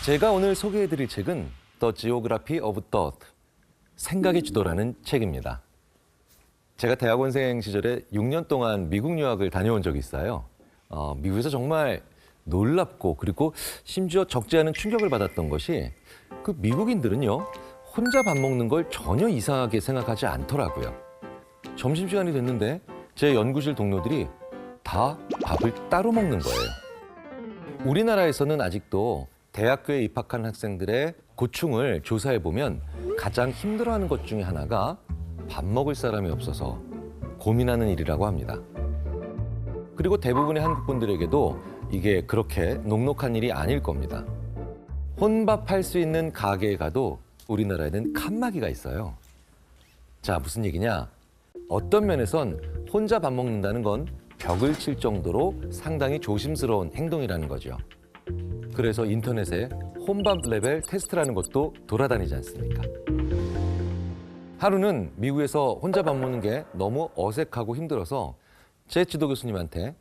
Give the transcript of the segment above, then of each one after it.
제가 오늘 소개해드릴 책은 The Geography of Thought, 생각의 지도라는 책입니다. 제가 대학원생 시절에 6년 동안 미국 유학을 다녀온 적이 있어요. 미국에서 정말 놀랍고 그리고 심지어 적지 않은 충격을 받았던 것이 그 미국인들은요, 혼자 밥 먹는 걸 전혀 이상하게 생각하지 않더라고요. 점심시간이 됐는데 제 연구실 동료들이 다 밥을 따로 먹는 거예요. 우리나라에서는 아직도 대학교에 입학한 학생들의 고충을 조사해보면 가장 힘들어하는 것 중에 하나가 밥 먹을 사람이 없어서 고민하는 일이라고 합니다. 그리고 대부분의 한국 분들에게도 이게 그렇게 녹록한 일이 아닐 겁니다. 혼밥할 수 있는 가게에 가도 우리나라에는 칸막이가 있어요. 자, 무슨 얘기냐? 어떤 면에선 혼자 밥 먹는다는 건 벽을 칠 정도로 상당히 조심스러운 행동이라는 거죠. 그래서 인터넷에 혼밥 레벨 테스트라는 것도 돌아다니지 않습니까? 하루는 미국에서 혼자 밥 먹는 게 너무 어색하고 힘들어서 제 지도 교수님한테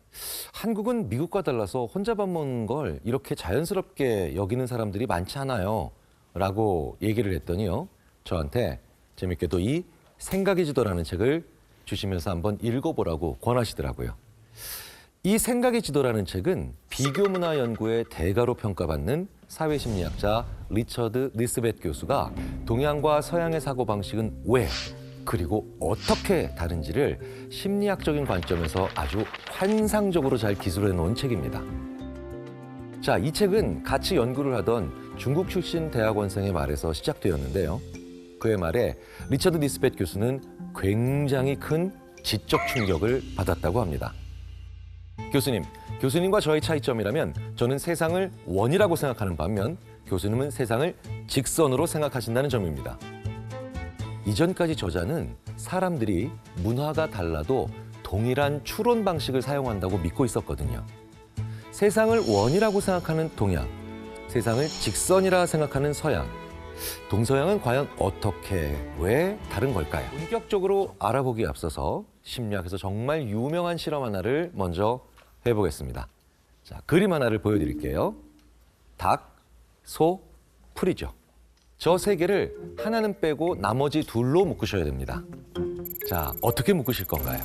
한국은 미국과 달라서 혼자 밥 먹는 걸 이렇게 자연스럽게 여기는 사람들이 많지 않아요 라고 얘기를 했더니요, 저한테 재밌게도 이 생각의 지도라는 책을 주시면서 한번 읽어보라고 권하시더라고요. 이 생각의 지도라는 책은 비교문화 연구의 대가로 평가받는 사회심리학자 리처드 니스벳 교수가 동양과 서양의 사고방식은 왜 그리고 어떻게 다른지를 심리학적인 관점에서 아주 환상적으로 잘 기술해 놓은 책입니다. 자, 이 책은 같이 연구를 하던 중국 출신 대학원생의 말에서 시작되었는데요. 그의 말에 리처드 니스벳 교수는 굉장히 큰 지적 충격을 받았다고 합니다. 교수님과 저의 차이점이라면 저는 세상을 원이라고 생각하는 반면 교수님은 세상을 직선으로 생각하신다는 점입니다. 이전까지 저자는 사람들이 문화가 달라도 동일한 추론 방식을 사용한다고 믿고 있었거든요. 세상을 원이라고 생각하는 동양, 세상을 직선이라 생각하는 서양, 동서양은 과연 어떻게, 왜 다른 걸까요? 본격적으로 알아보기에 앞서서 심리학에서 정말 유명한 실험 하나를 먼저 해보겠습니다. 자, 그림 하나를 보여드릴게요. 닭, 소, 풀이죠. 저 세 개를 하나는 빼고 나머지 둘로 묶으셔야 됩니다. 자, 어떻게 묶으실 건가요?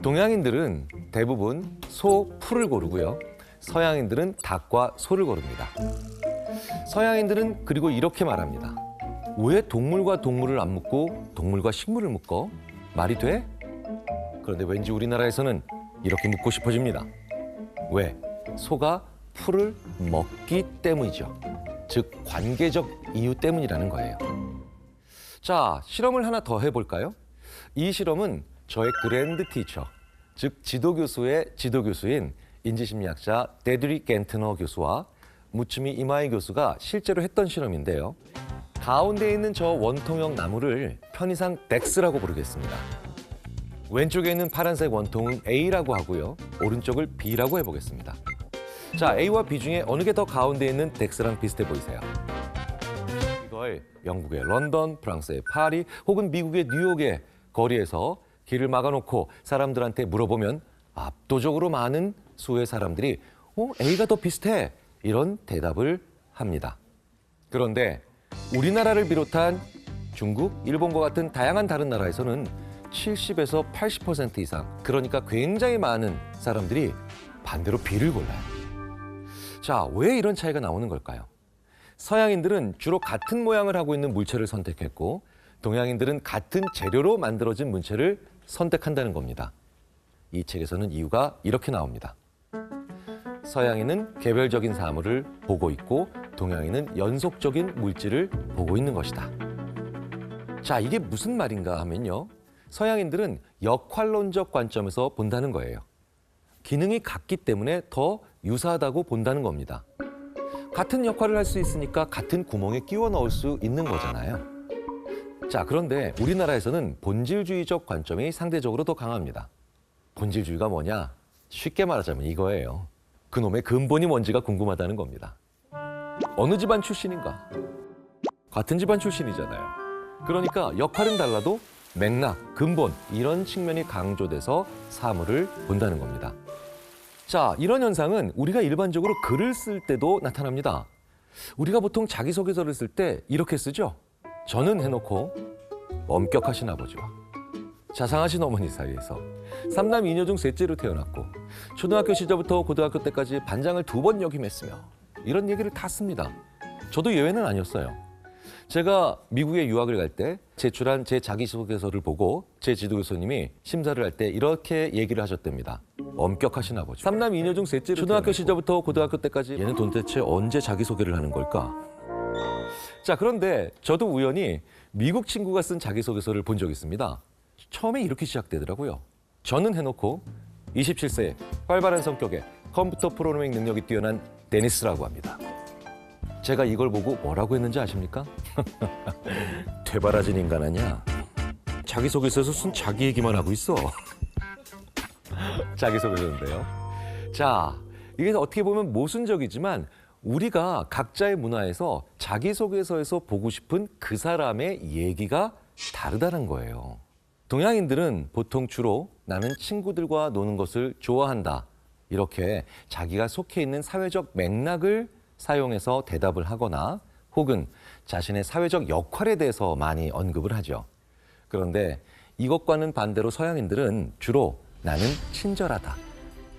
동양인들은 대부분 소, 풀을 고르고요. 서양인들은 닭과 소를 고릅니다. 서양인들은 그리고 이렇게 말합니다. 왜 동물과 동물을 안 묶고 동물과 식물을 묶어? 말이 돼? 그런데 왠지 우리나라에서는 이렇게 묻고 싶어집니다. 왜? 소가 풀을 먹기 때문이죠. 즉, 관계적 이유 때문이라는 거예요. 자, 실험을 하나 더 해볼까요? 이 실험은 저의 그랜드 티처, 즉 지도교수의 지도교수인 인지심리학자 데드릭 겐트너 교수와 무츠미 이마이 교수가 실제로 했던 실험인데요. 가운데 있는 저 원통형 나무를 편의상 덱스라고 부르겠습니다. 왼쪽에 있는 파란색 원통은 A라고 하고요. 오른쪽을 B라고 해보겠습니다. 자, A와 B 중에 어느 게 더 가운데 있는 덱스랑 비슷해 보이세요? 이걸 영국의 런던, 프랑스의 파리 혹은 미국의 뉴욕의 거리에서 길을 막아놓고 사람들한테 물어보면 압도적으로 많은 수의 사람들이 A가 더 비슷해 이런 대답을 합니다. 그런데 우리나라를 비롯한 중국, 일본과 같은 다양한 다른 나라에서는 70에서 80% 이상, 그러니까 굉장히 많은 사람들이 반대로 B를 골라요. 자, 왜 이런 차이가 나오는 걸까요? 서양인들은 주로 같은 모양을 하고 있는 물체를 선택했고 동양인들은 같은 재료로 만들어진 물체를 선택한다는 겁니다. 이 책에서는 이유가 이렇게 나옵니다. 서양인은 개별적인 사물을 보고 있고 동양인은 연속적인 물질을 보고 있는 것이다. 자, 이게 무슨 말인가 하면요. 서양인들은 역할론적 관점에서 본다는 거예요. 기능이 같기 때문에 더 유사하다고 본다는 겁니다. 같은 역할을 할 수 있으니까 같은 구멍에 끼워 넣을 수 있는 거잖아요. 자, 그런데 우리나라에서는 본질주의적 관점이 상대적으로 더 강합니다. 본질주의가 뭐냐? 쉽게 말하자면 이거예요. 그놈의 근본이 뭔지가 궁금하다는 겁니다. 어느 집안 출신인가? 같은 집안 출신이잖아요. 그러니까 역할은 달라도 맥락, 근본 이런 측면이 강조돼서 사물을 본다는 겁니다. 자, 이런 현상은 우리가 일반적으로 글을 쓸 때도 나타납니다. 우리가 보통 자기소개서를 쓸 때 이렇게 쓰죠. 저는 해놓고 엄격하신 아버지와 자상하신 어머니 사이에서 3남 2녀 중 셋째로 태어났고 초등학교 시절부터 고등학교 때까지 반장을 2번 역임했으며 이런 얘기를 다 씁니다. 저도 예외는 아니었어요. 제가 미국에 유학을 갈 때 제출한 제 자기소개서를 보고 제 지도교수님이 심사를 할 때 이렇게 얘기를 하셨답니다. 엄격하신 아버지. 3남 2녀 중 셋째로 초등학교 시절부터 고등학교 때까지 얘는 도대체 언제 자기소개를 하는 걸까? 자, 그런데 저도 우연히 미국 친구가 쓴 자기소개서를 본 적이 있습니다. 처음에 이렇게 시작되더라고요. 저는 해놓고 27세에 활발한 성격에 컴퓨터 프로그래밍 능력이 뛰어난 데니스라고 합니다. 제가 이걸 보고 뭐라고 했는지 아십니까? 되바라진 인간 아니야. 자기소개서에서 순 자기 얘기만 하고 있어. 자기소개서인데요. 자, 이게 어떻게 보면 모순적이지만 우리가 각자의 문화에서 자기소개서에서 보고 싶은 그 사람의 얘기가 다르다는 거예요. 동양인들은 보통 주로 나는 친구들과 노는 것을 좋아한다. 이렇게 자기가 속해 있는 사회적 맥락을 사용해서 대답을 하거나 혹은 자신의 사회적 역할에 대해서 많이 언급을 하죠. 그런데 이것과는 반대로 서양인들은 주로 나는 친절하다.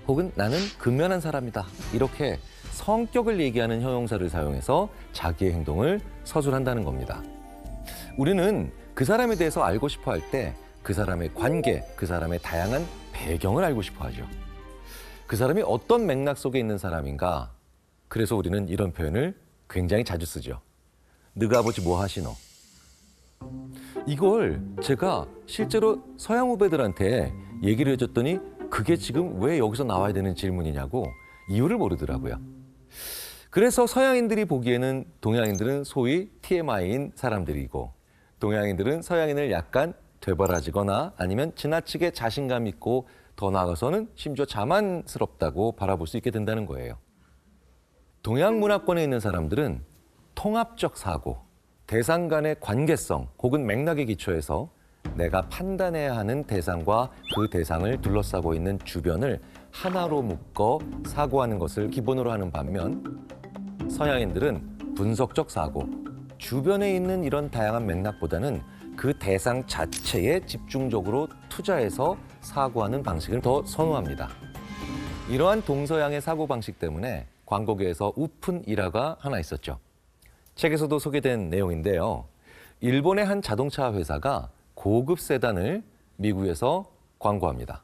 혹은 나는 근면한 사람이다. 이렇게 성격을 얘기하는 형용사를 사용해서 자기의 행동을 서술한다는 겁니다. 우리는 그 사람에 대해서 알고 싶어 할 때 그 사람의 관계, 그 사람의 다양한 배경을 알고 싶어 하죠. 그 사람이 어떤 맥락 속에 있는 사람인가. 그래서 우리는 이런 표현을 굉장히 자주 쓰죠. 너가 아버지 뭐 하시노? 이걸 제가 실제로 서양 후배들한테 얘기를 해줬더니 그게 지금 왜 여기서 나와야 되는 질문이냐고 이유를 모르더라고요. 그래서 서양인들이 보기에는 동양인들은 소위 TMI인 사람들이고 동양인들은 서양인을 약간 되바라지거나 아니면 지나치게 자신감 있고 더 나아가서는 심지어 자만스럽다고 바라볼 수 있게 된다는 거예요. 동양 문화권에 있는 사람들은 통합적 사고, 대상 간의 관계성 혹은 맥락에 기초해서 내가 판단해야 하는 대상과 그 대상을 둘러싸고 있는 주변을 하나로 묶어 사고하는 것을 기본으로 하는 반면 서양인들은 분석적 사고, 주변에 있는 이런 다양한 맥락보다는 그 대상 자체에 집중적으로 투자해서 사고하는 방식을 더 선호합니다. 이러한 동서양의 사고방식 때문에 광고계에서 우픈 일화가 하나 있었죠. 책에서도 소개된 내용인데요. 일본의 한 자동차 회사가 고급 세단을 미국에서 광고합니다.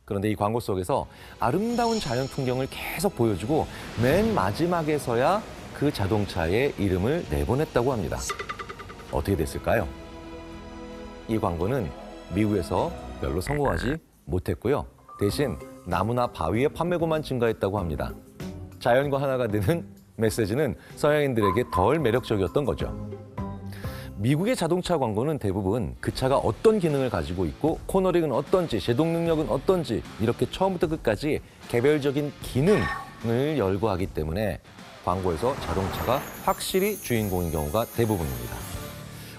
그런데 이 광고 속에서 아름다운 자연 풍경을 계속 보여주고 맨 마지막에서야 그 자동차의 이름을 내보냈다고 합니다. 어떻게 됐을까요? 이 광고는 미국에서 별로 성공하지 못했고요. 대신 나무나 바위의 판매고만 증가했다고 합니다. 자연과 하나가 되는 메시지는 서양인들에게 덜 매력적이었던 거죠. 미국의 자동차 광고는 대부분 그 차가 어떤 기능을 가지고 있고 코너링은 어떤지, 제동 능력은 어떤지 이렇게 처음부터 끝까지 개별적인 기능을 열거하기 때문에 광고에서 자동차가 확실히 주인공인 경우가 대부분입니다.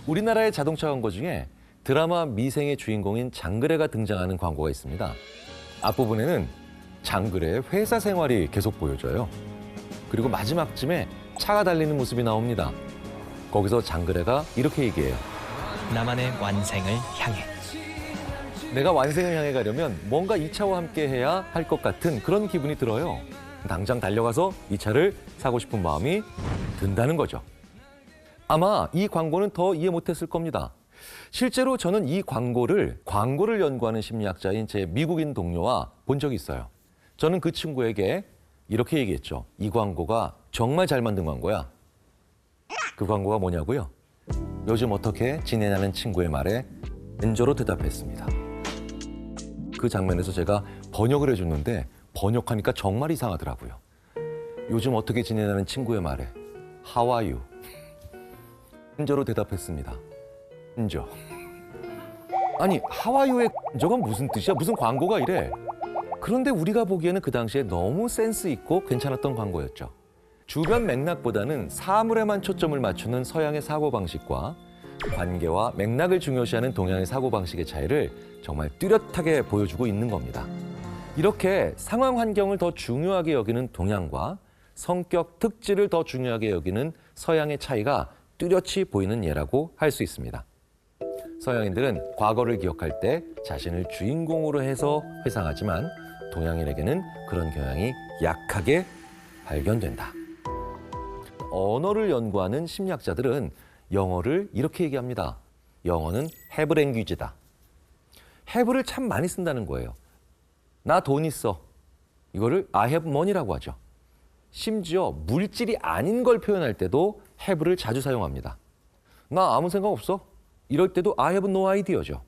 우리나라의 자동차 광고 중에 드라마 미생의 주인공인 장그래가 등장하는 광고가 있습니다. 앞부분에는 장그래의 회사 생활이 계속 보여져요. 그리고 마지막쯤에 차가 달리는 모습이 나옵니다. 거기서 장그래가 이렇게 얘기해요. 나만의 완생을 향해. 내가 완생을 향해 가려면 뭔가 이 차와 함께 해야 할 것 같은 그런 기분이 들어요. 당장 달려가서 이 차를 사고 싶은 마음이 든다는 거죠. 아마 이 광고는 더 이해 못했을 겁니다. 실제로 저는 이 광고를 연구하는 심리학자인 제 미국인 동료와 본 적이 있어요. 저는 그 친구에게 이렇게 얘기했죠. 이 광고가 정말 잘 만든 광고야. 그 광고가 뭐냐고요? 요즘 어떻게 지내냐는 친구의 말에 엔저로 대답했습니다. 그 장면에서 제가 번역을 해줬는데 번역하니까 정말 이상하더라고요. 요즘 어떻게 지내냐는 친구의 말에 How are you? 엔저로 대답했습니다. 엔저. 아니, How are you의 저건 무슨 뜻이야? 무슨 광고가 이래? 그런데 우리가 보기에는 그 당시에 너무 센스 있고 괜찮았던 광고였죠. 주변 맥락보다는 사물에만 초점을 맞추는 서양의 사고방식과 관계와 맥락을 중요시하는 동양의 사고방식의 차이를 정말 뚜렷하게 보여주고 있는 겁니다. 이렇게 상황 환경을 더 중요하게 여기는 동양과 성격 특질을 더 중요하게 여기는 서양의 차이가 뚜렷이 보이는 예라고 할 수 있습니다. 서양인들은 과거를 기억할 때 자신을 주인공으로 해서 회상하지만 동양인에게는 그런 경향이 약하게 발견된다. 언어를 연구하는 심리학자들은 영어를 이렇게 얘기합니다. 영어는 have language다. have를 참 많이 쓴다는 거예요. 나 돈 있어. 이거를 I have money라고 하죠. 심지어 물질이 아닌 걸 표현할 때도 have를 자주 사용합니다. 나 아무 생각 없어. 이럴 때도 I have no idea죠.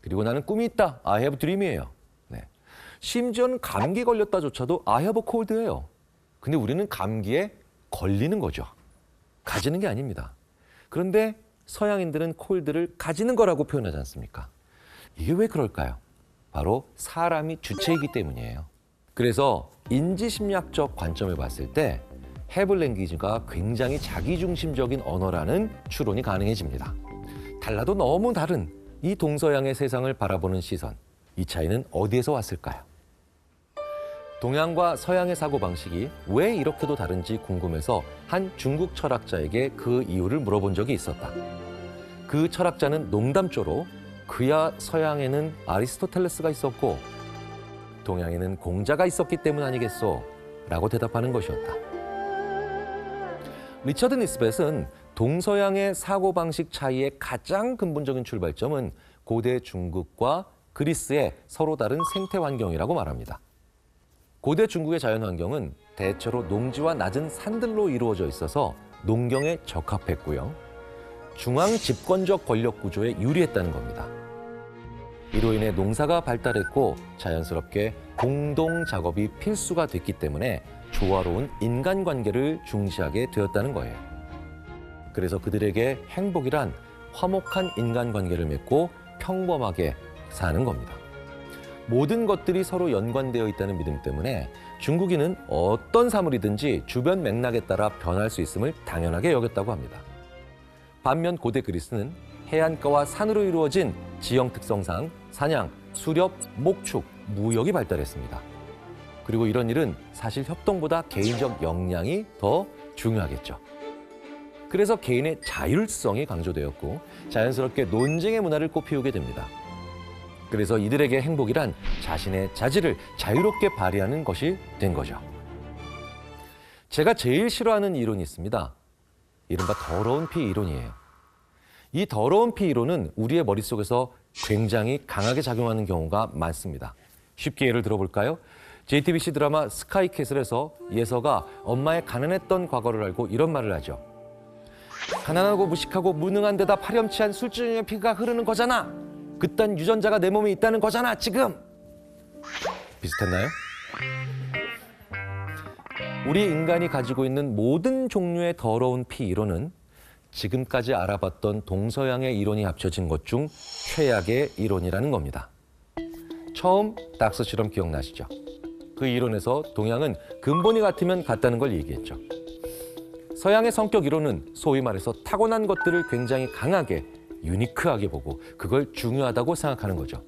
그리고 나는 꿈이 있다. I have dream이에요. 네. 심지어는 감기 걸렸다조차도 I have a cold예요. 근데 우리는 감기에 걸리는 거죠. 가지는 게 아닙니다. 그런데 서양인들은 cold를 가지는 거라고 표현하지 않습니까? 이게 왜 그럴까요? 바로 사람이 주체이기 때문이에요. 그래서 인지심리학적 관점을 봤을 때 have language가 굉장히 자기중심적인 언어라는 추론이 가능해집니다. 달라도 너무 다른 이 동서양의 세상을 바라보는 시선, 이 차이는 어디에서 왔을까요? 동양과 서양의 사고방식이 왜 이렇게도 다른지 궁금해서 한 중국 철학자에게 그 이유를 물어본 적이 있었다. 그 철학자는 농담조로 그야 서양에는 아리스토텔레스가 있었고 동양에는 공자가 있었기 때문 아니겠소? 라고 대답하는 것이었다. 리처드 니스벳은 동서양의 사고방식 차이의 가장 근본적인 출발점은 고대 중국과 그리스의 서로 다른 생태 환경이라고 말합니다. 고대 중국의 자연 환경은 대체로 농지와 낮은 산들로 이루어져 있어서 농경에 적합했고요. 중앙 집권적 권력 구조에 유리했다는 겁니다. 이로 인해 농사가 발달했고 자연스럽게 공동 작업이 필수가 됐기 때문에 조화로운 인간관계를 중시하게 되었다는 거예요. 그래서 그들에게 행복이란 화목한 인간관계를 맺고 평범하게 사는 겁니다. 모든 것들이 서로 연관되어 있다는 믿음 때문에 중국인은 어떤 사물이든지 주변 맥락에 따라 변할 수 있음을 당연하게 여겼다고 합니다. 반면 고대 그리스는 해안가와 산으로 이루어진 지형 특성상 사냥, 수렵, 목축, 무역이 발달했습니다. 그리고 이런 일은 사실 협동보다 개인적 역량이 더 중요하겠죠. 그래서 개인의 자율성이 강조되었고 자연스럽게 논쟁의 문화를 꽃피우게 됩니다. 그래서 이들에게 행복이란 자신의 자질을 자유롭게 발휘하는 것이 된 거죠. 제가 제일 싫어하는 이론이 있습니다. 이른바 더러운 피 이론이에요. 이 더러운 피 이론은 우리의 머릿속에서 굉장히 강하게 작용하는 경우가 많습니다. 쉽게 예를 들어볼까요? JTBC 드라마 스카이캐슬에서 예서가 엄마의 가난했던 과거를 알고 이런 말을 하죠. 가난하고 무식하고 무능한 데다 파렴치한 술주정의 피가 흐르는 거잖아. 그딴 유전자가 내 몸에 있다는 거잖아, 지금. 비슷했나요? 우리 인간이 가지고 있는 모든 종류의 더러운 피 이론은 지금까지 알아봤던 동서양의 이론이 합쳐진 것 중 최악의 이론이라는 겁니다. 처음 닥스 실험 기억나시죠? 그 이론에서 동양은 근본이 같으면 같다는 걸 얘기했죠. 서양의 성격 이론은 소위 말해서 타고난 것들을 굉장히 강하게 유니크하게 보고 그걸 중요하다고 생각하는 거죠.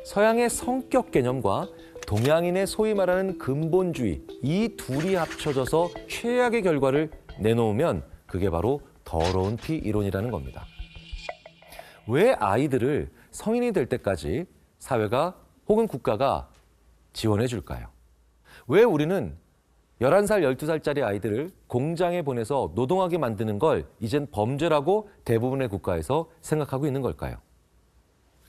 서양의 성격 개념과 동양인의 소위 말하는 근본주의, 이 둘이 합쳐져서 최악의 결과를 내놓으면 그게 바로 더러운 피 이론이라는 겁니다. 왜 아이들을 성인이 될 때까지 사회가 혹은 국가가 지원해 줄까요? 왜 우리는 11살, 12살짜리 아이들을 공장에 보내서 노동하게 만드는 걸 이젠 범죄라고 대부분의 국가에서 생각하고 있는 걸까요?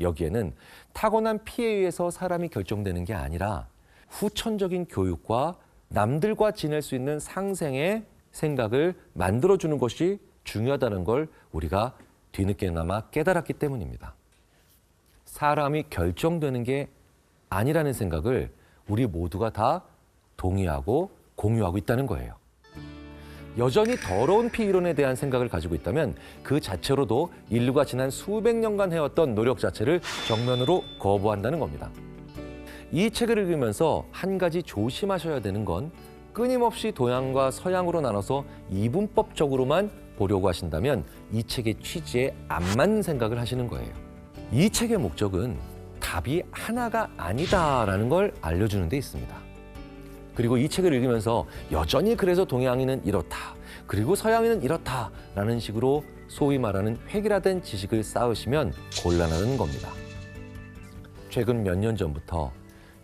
여기에는 타고난 피에 의해서 사람이 결정되는 게 아니라 후천적인 교육과 남들과 지낼 수 있는 상생의 생각을 만들어주는 것이 중요하다는 걸 우리가 뒤늦게나마 깨달았기 때문입니다. 사람이 결정되는 게 아니라는 생각을 우리 모두가 다 동의하고 공유하고 있다는 거예요. 여전히 더러운 피 이론에 대한 생각을 가지고 있다면 그 자체로도 인류가 지난 수백 년간 해왔던 노력 자체를 정면으로 거부한다는 겁니다. 이 책을 읽으면서 한 가지 조심하셔야 되는 건 끊임없이 동양과 서양으로 나눠서 이분법적으로만 보려고 하신다면 이 책의 취지에 안 맞는 생각을 하시는 거예요. 이 책의 목적은 답이 하나가 아니다라는 걸 알려주는 데 있습니다. 그리고 이 책을 읽으면서 여전히 그래서 동양인은 이렇다, 그리고 서양인은 이렇다라는 식으로 소위 말하는 획일화된 지식을 쌓으시면 곤란하다는 겁니다. 최근 몇 년 전부터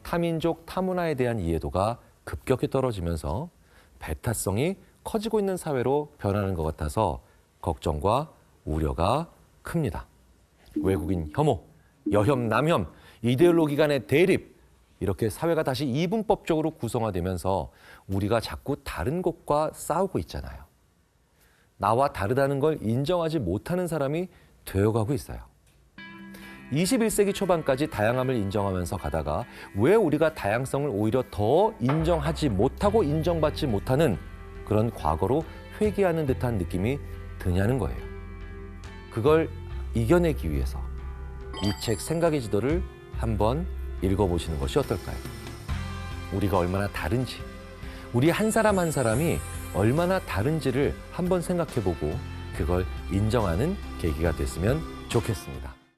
타민족 타문화에 대한 이해도가 급격히 떨어지면서 배타성이 커지고 있는 사회로 변하는 것 같아서 걱정과 우려가 큽니다. 외국인 혐오, 여혐, 남혐, 이데올로기 간의 대립, 이렇게 사회가 다시 이분법적으로 구성화되면서 우리가 자꾸 다른 것과 싸우고 있잖아요. 나와 다르다는 걸 인정하지 못하는 사람이 되어가고 있어요. 21세기 초반까지 다양함을 인정하면서 가다가 왜 우리가 다양성을 오히려 더 인정하지 못하고 인정받지 못하는 그런 과거로 회귀하는 듯한 느낌이 드냐는 거예요. 그걸 이겨내기 위해서 이 책 생각의 지도를 한번 읽어보시는 것이 어떨까요? 우리가 얼마나 다른지, 우리 한 사람 한 사람이 얼마나 다른지를 한번 생각해보고 그걸 인정하는 계기가 됐으면 좋겠습니다.